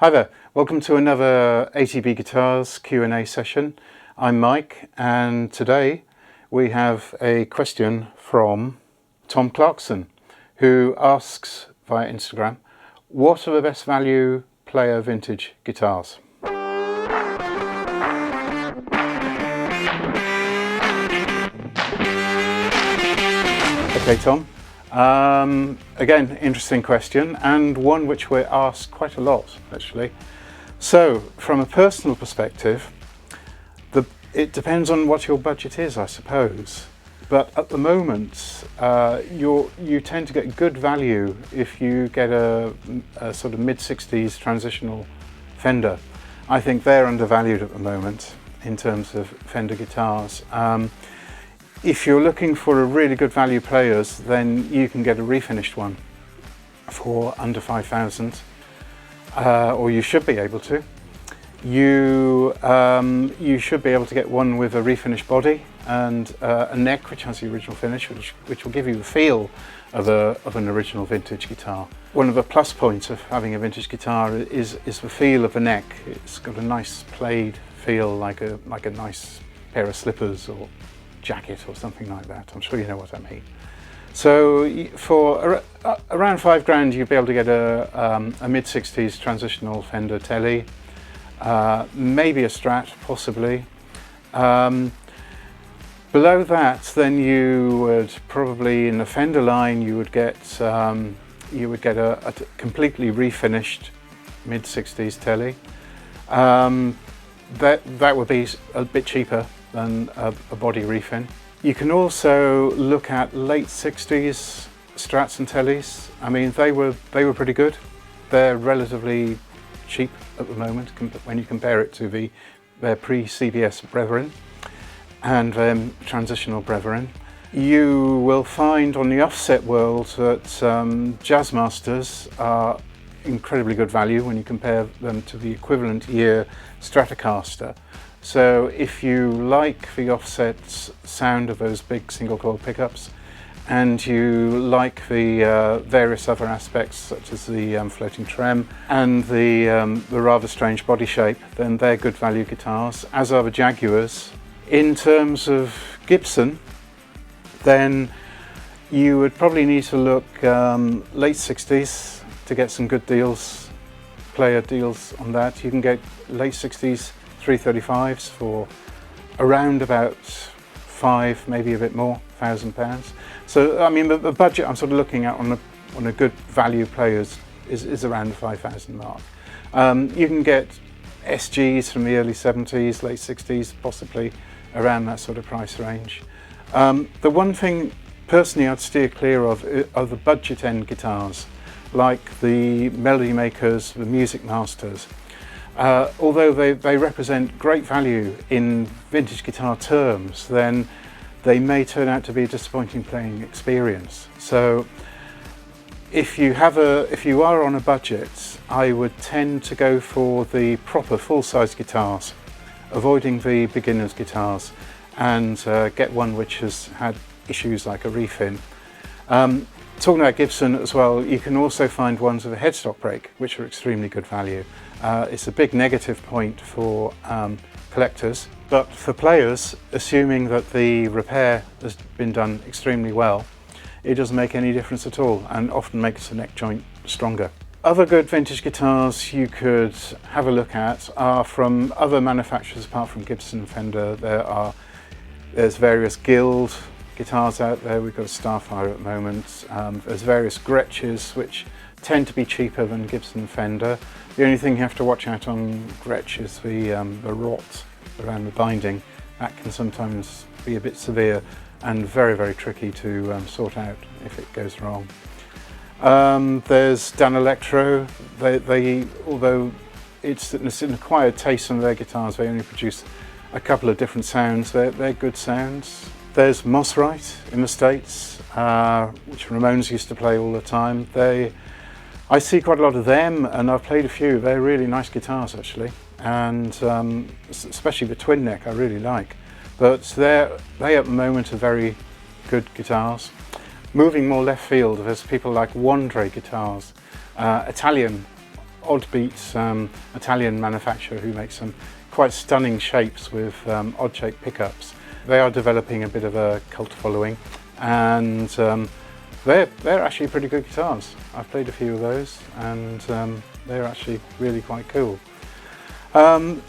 Hi there, welcome to another ATB Guitars Q&A session. I'm Mike, and today we have a question from Tom Clarkson, who asks via Instagram, what are the best value player vintage guitars? Okay, Tom. Again, interesting question, and one which we're asked quite a lot, actually. So, from a personal perspective, it depends on what your budget is, I suppose. But at the moment, you tend to get good value if you get a sort of mid-60s transitional Fender. I think they're undervalued at the moment in terms of Fender guitars. If you're looking for a really good value players, then you can get a refinished one for under 5,000, or you should be able to. You should be able to get one with a refinished body and a neck which has the original finish, which will give you the feel of an original vintage guitar. One of the plus points of having a vintage guitar is the feel of the neck. It's got a nice played feel, like a nice pair of slippers or jacket or something like that. I'm sure you know what I mean. So for around £5,000 you'd be able to get a mid-60s transitional Fender Telly, maybe a Strat, possibly. Below that, then you would probably, in the Fender line, you would get a completely refinished mid-60s Telly. That would be a bit cheaper than a body refin. You can also look at late 60s Strats and Tellys. I mean, they were pretty good. They're relatively cheap at the moment when you compare it to their pre-CBS brethren and transitional brethren. You will find on the offset world that Jazzmasters are incredibly good value when you compare them to the equivalent year Stratocaster. So if you like the offset sound of those big single coil pickups, and you like the various other aspects such as the floating trem and the rather strange body shape, then they're good value guitars, as are the Jaguars. In terms of Gibson, then you would probably need to look late 60s to get some good deals, player deals on that. You can get late 60s 335s for around about £5,000, maybe a bit more, £1,000. So I mean, the budget I'm sort of looking at on a good value players is around the 5,000 mark. You can get SGs from the early 70s, late 60s, possibly around that sort of price range. The one thing personally I'd steer clear of are the budget end guitars, like the Melody Makers, the Music Masters. Although they represent great value in vintage guitar terms, then they may turn out to be a disappointing playing experience. So if you are on a budget, I would tend to go for the proper full-size guitars, avoiding the beginner's guitars, and get one which has had issues like a refin. Talking about Gibson as well, you can also find ones with a headstock break, which are extremely good value. It's a big negative point for collectors, but for players, assuming that the repair has been done extremely well, it doesn't make any difference at all, and often makes the neck joint stronger. Other good vintage guitars you could have a look at are from other manufacturers apart from Gibson and Fender. There's various Guild guitars out there. We've got a Starfire at the moment. There's various Gretches which tend to be cheaper than Gibson and Fender. The only thing you have to watch out on Gretsch is the rot around the binding. That can sometimes be a bit severe and very, very tricky to sort out if it goes wrong. There's Dan Electro. Although it's an acquired taste on their guitars, they only produce a couple of different sounds. They're good sounds. There's Mosrite in the States, which Ramones used to play all the time. I see quite a lot of them, and I've played a few. They're really nice guitars, actually, and especially the twin neck I really like. But they at the moment are very good guitars. Moving more left field, there's people like Wandre guitars, Italian Uppbeat, Italian manufacturer who makes some quite stunning shapes with odd shaped pickups. They are developing a bit of a cult following, and they're actually pretty good guitars. I've played a few of those, and they're actually really quite cool.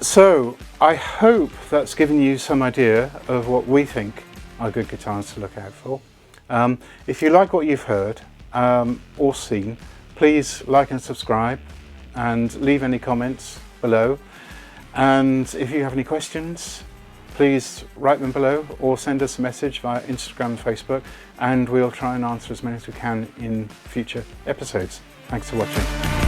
So I hope that's given you some idea of what we think are good guitars to look out for. If you like what you've heard or seen, please like and subscribe and leave any comments below. And if you have any questions, please write them below or send us a message via Instagram and Facebook, and we'll try and answer as many as we can in future episodes. Thanks for watching.